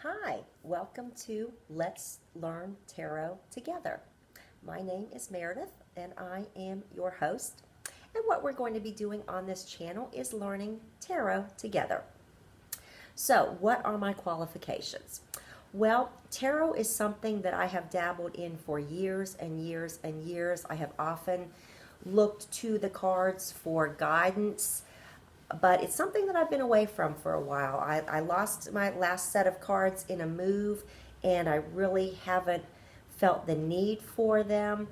Hi, welcome to Let's Learn Tarot Together. My name is Meredith and I am your host. And what we're going to be doing on this channel is learning tarot together. So, what are my qualifications? Well, tarot is something that I have dabbled in for years and years and years. I have often looked to the cards for guidance, but it's something that I've been away from for a while. I lost my last set of cards in a move, and I really haven't felt the need for them.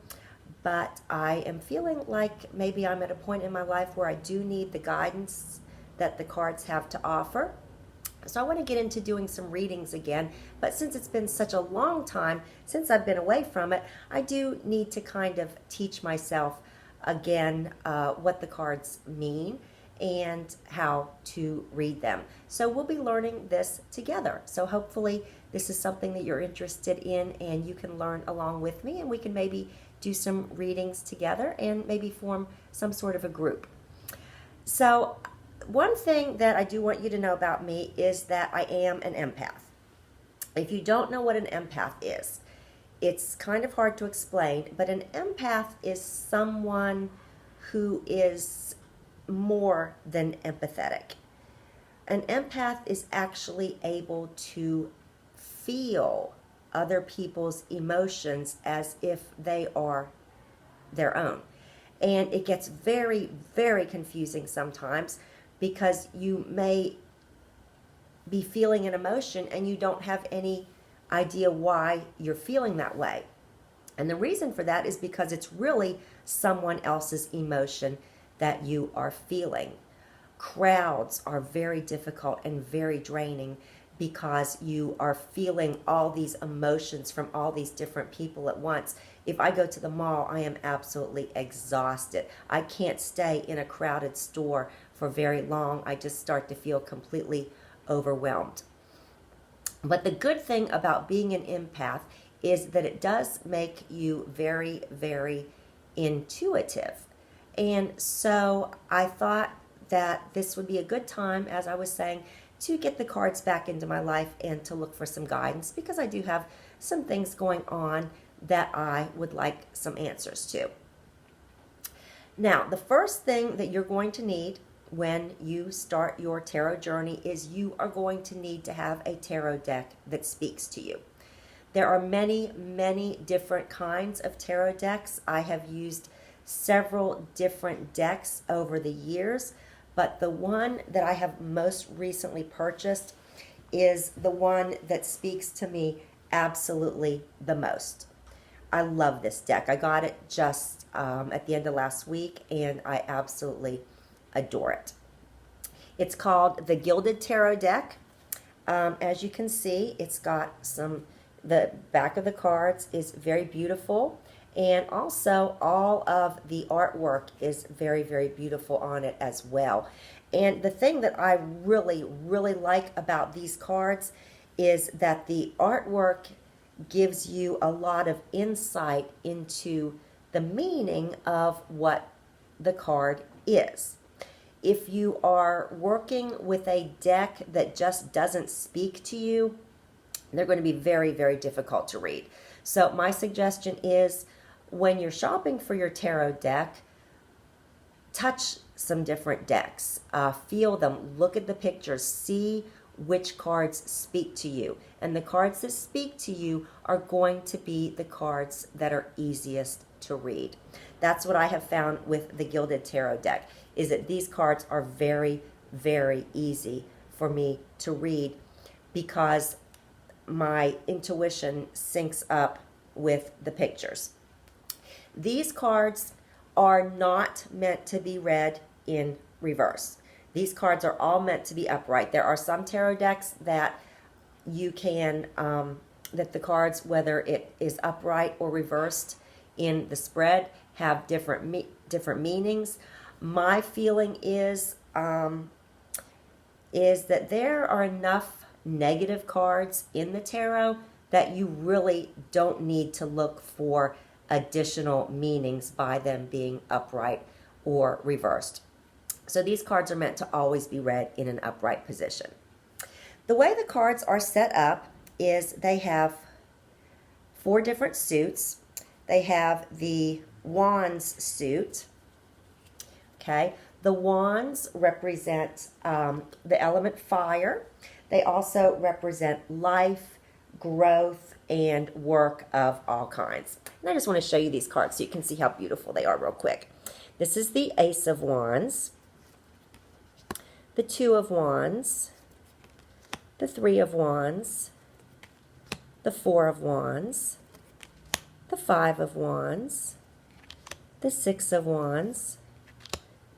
But I am feeling like maybe I'm at a point in my life where I do need the guidance that the cards have to offer. So I want to get into doing some readings again, but since it's been such a long time since I've been away from it, I do need to kind of teach myself again what the cards mean and how to read them. So we'll be learning this together. So hopefully this is something that you're interested in and you can learn along with me, and we can maybe do some readings together and maybe form some sort of a group. So one thing that I do want you to know about me is that I am an empath. If you don't know what an empath is, it's kind of hard to explain, but an empath is someone who is more than empathetic. An empath is actually able to feel other people's emotions as if they are their own. And it gets very, very confusing sometimes because you may be feeling an emotion and you don't have any idea why you're feeling that way. And the reason for that is because it's really someone else's emotion that you are feeling. Crowds are very difficult and very draining because you are feeling all these emotions from all these different people at once. If I go to the mall, I am absolutely exhausted. I can't stay in a crowded store for very long. I just start to feel completely overwhelmed. But the good thing about being an empath is that it does make you very, very intuitive. And so I thought that this would be a good time, as I was saying, to get the cards back into my life and to look for some guidance, because I do have some things going on that I would like some answers to. Now, the first thing that you're going to need when you start your tarot journey is you are going to need to have a tarot deck that speaks to you. There are many, many different kinds of tarot decks. I have used several different decks over the years, but the one that I have most recently purchased is the one that speaks to me absolutely the most. I love this deck. I got it just at the end of last week, and I absolutely adore it. It's called the Gilded Tarot deck. As you can see, it's got the back of the cards is very beautiful. And also, all of the artwork is very, very beautiful on it as well. And the thing that I really, really like about these cards is that the artwork gives you a lot of insight into the meaning of what the card is. If you are working with a deck that just doesn't speak to you, they're going to be very, very difficult to read. So my suggestion is, when you're shopping for your tarot deck, touch some different decks. Feel them, look at the pictures, see which cards speak to you. And the cards that speak to you are going to be the cards that are easiest to read. That's what I have found with the Gilded Tarot deck, is that these cards are very, very easy for me to read because my intuition syncs up with the pictures. These cards are not meant to be read in reverse. These cards are all meant to be upright. There are some tarot decks that you can, that the cards, whether it is upright or reversed in the spread, have different meanings. My feeling is that there are enough negative cards in the tarot that you really don't need to look for additional meanings by them being upright or reversed. So these cards are meant to always be read in an upright position. The way the cards are set up is they have 4 different suits. They have the Wands suit. Okay, the Wands represent the element fire. They also represent life, growth, and work of all kinds. And I just want to show you these cards so you can see how beautiful they are real quick. This is the Ace of Wands, the 2 of Wands, the 3 of Wands, the 4 of Wands, the 5 of Wands, the 6 of Wands,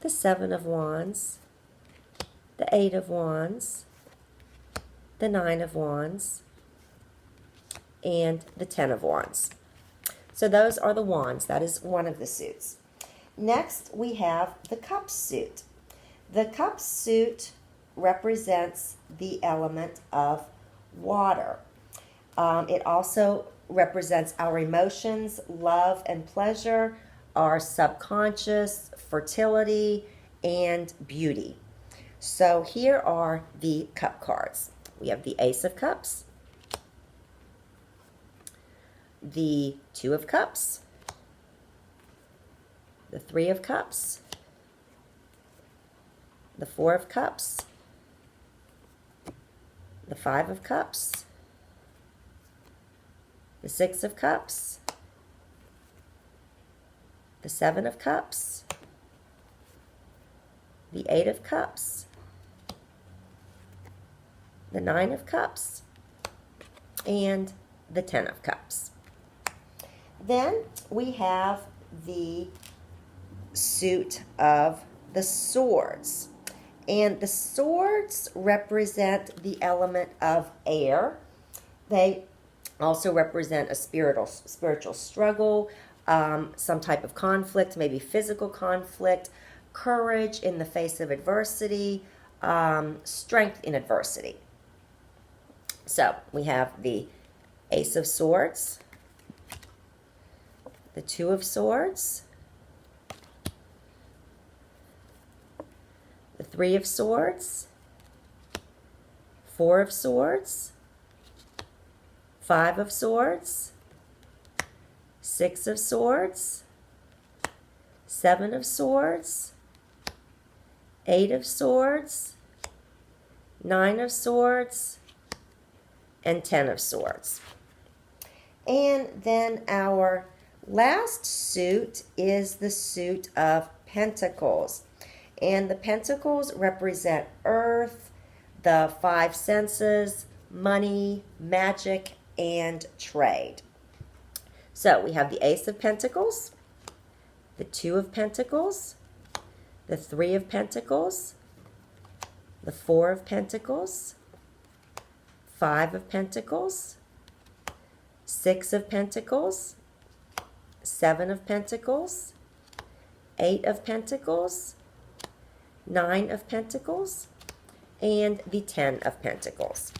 the 7 of Wands, the 8 of Wands, the 9 of Wands, and the 10 of Wands. So those are the Wands. That is one of the suits. Next, we have the Cups suit. The Cups suit represents the element of water. It also represents our emotions, love and pleasure, our subconscious, fertility, and beauty. So here are the cup cards. We have the Ace of Cups, the 2 of Cups, the 3 of Cups, the 4 of Cups, the 5 of Cups, the 6 of Cups, the 7 of Cups, the 8 of Cups, the 9 of Cups, and the 10 of Cups. Then we have the suit of the Swords. And the swords represent the element of air. They also represent a spiritual struggle, some type of conflict, maybe physical conflict, courage in the face of adversity, strength in adversity. So we have the Ace of Swords, the 2 of Swords, the 3 of Swords, 4 of Swords, 5 of Swords, 6 of Swords, 7 of Swords, 8 of Swords, 9 of Swords, and 10 of Swords. And then our last suit is the suit of Pentacles. And the Pentacles represent earth, the 5 senses, money, magic, and trade. So we have the Ace of Pentacles, the 2 of Pentacles, the 3 of Pentacles, the 4 of Pentacles, 5 of Pentacles, 6 of Pentacles, 7 of Pentacles, 8 of Pentacles, 9 of Pentacles, and the 10 of Pentacles.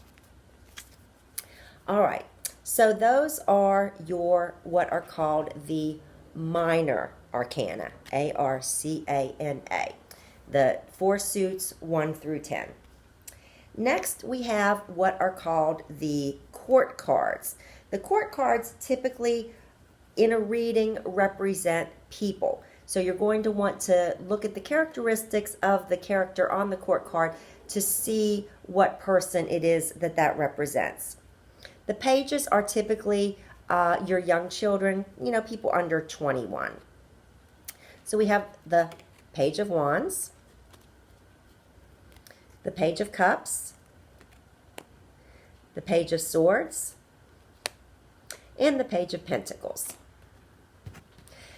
All right, so those are your what are called the minor arcana, A-R-C-A-N-A, the 4 suits 1 through 10. Next, we have what are called the court cards. The court cards typically in a reading represent people. So you're going to want to look at the characteristics of the character on the court card to see what person it is that represents. The pages are typically your young children, people under 21. So we have the Page of Wands, the Page of Cups, the Page of Swords, and the Page of Pentacles.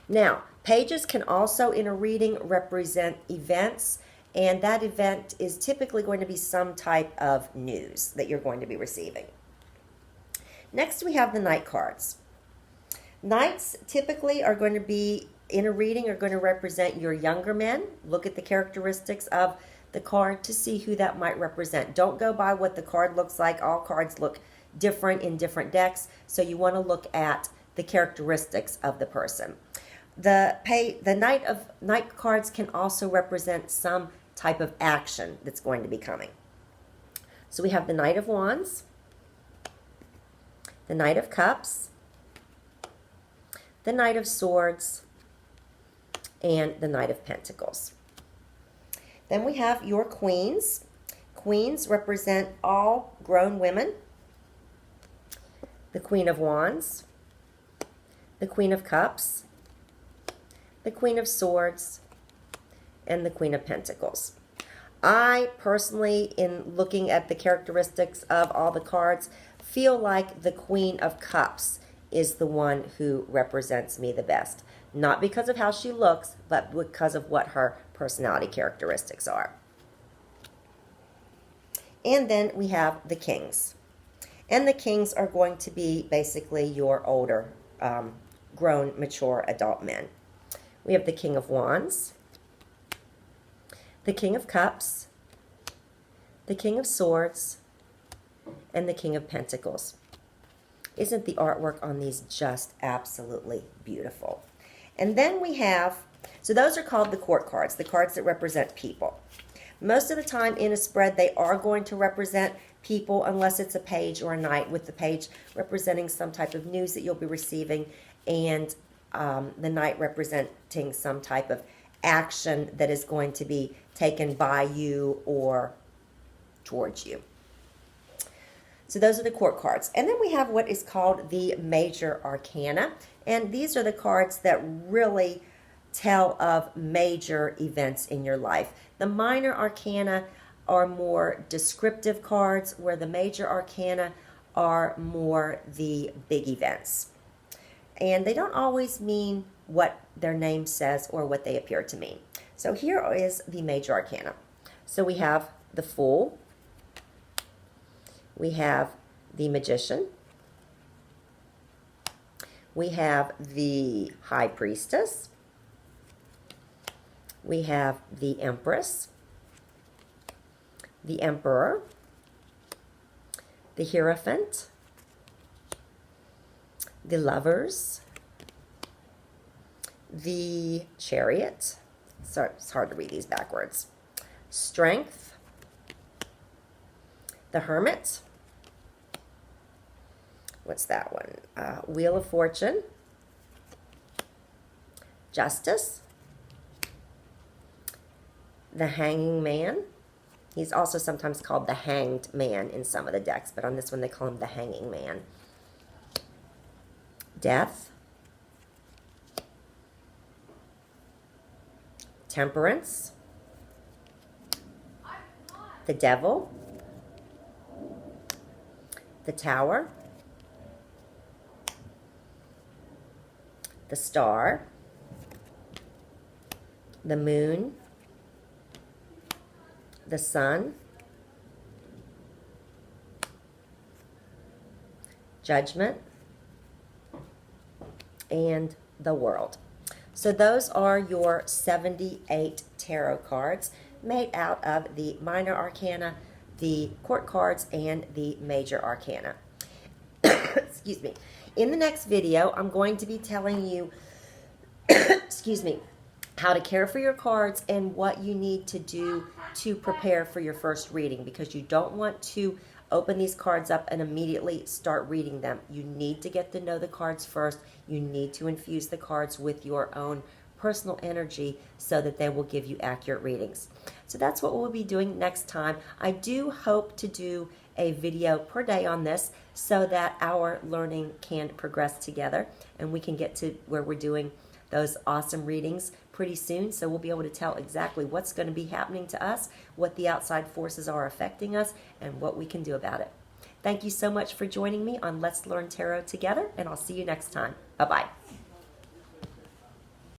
Now, pages can also in a reading represent events, and that event is typically going to be some type of news that you're going to be receiving. Next, we have the Knight cards. Knights typically are going to be in a reading are going to represent your younger men. Look at the characteristics of the card to see who that might represent. Don't go by what the card looks like. All cards look different in different decks, so you want to look at the characteristics of the person. The Knight cards can also represent some type of action that's going to be coming. So we have the Knight of Wands, the Knight of Cups, the Knight of Swords, and the Knight of Pentacles. Then we have your queens. Queens represent all grown women. The Queen of Wands, the Queen of Cups, the Queen of Swords, and the Queen of Pentacles. I personally, in looking at the characteristics of all the cards, feel like the Queen of Cups is the one who represents me the best. Not because of how she looks, but because of what her personality characteristics are. And then we have the Kings. And the Kings are going to be basically your older, grown, mature adult men. We have the King of Wands, the King of Cups, the King of Swords, and the King of Pentacles. Isn't the artwork on these just absolutely beautiful? And then we have, so those are called the court cards, the cards that represent people. Most of the time in a spread, they are going to represent people unless it's a page or a knight, with the page representing some type of news that you'll be receiving, and the knight representing some type of action that is going to be taken by you or towards you. So those are the court cards. And then we have what is called the major arcana. And these are the cards that really tell of major events in your life. The minor arcana are more descriptive cards, where the major arcana are more the big events. And they don't always mean what their name says or what they appear to mean. So here is the major arcana. So we have the Fool, we have the Magician, we have the High Priestess, we have the Empress, the Emperor, the Hierophant, the Lovers, the Chariot, sorry, it's hard to read these backwards, Strength, the Hermit, what's that one? Wheel of Fortune, Justice, the Hanging Man. He's also sometimes called the Hanged Man in some of the decks, but on this one they call him the Hanging Man. Death, Temperance, the Devil, the Tower, the Star, the Moon, the Sun, Judgment, and the World. So those are your 78 tarot cards made out of the minor arcana, the court cards, and the major arcana. Excuse me. In the next video, I'm going to be telling you, excuse me, how to care for your cards and what you need to do to prepare for your first reading, because you don't want to open these cards up and immediately start reading them. You need to get to know the cards first. You need to infuse the cards with your own personal energy so that they will give you accurate readings. So that's what we'll be doing next time. I do hope to do a video per day on this so that our learning can progress together and we can get to where we're doing those awesome readings pretty soon. So we'll be able to tell exactly what's going to be happening to us, what the outside forces are affecting us, and what we can do about it. Thank you so much for joining me on Let's Learn Tarot Together, and I'll see you next time. Bye-bye.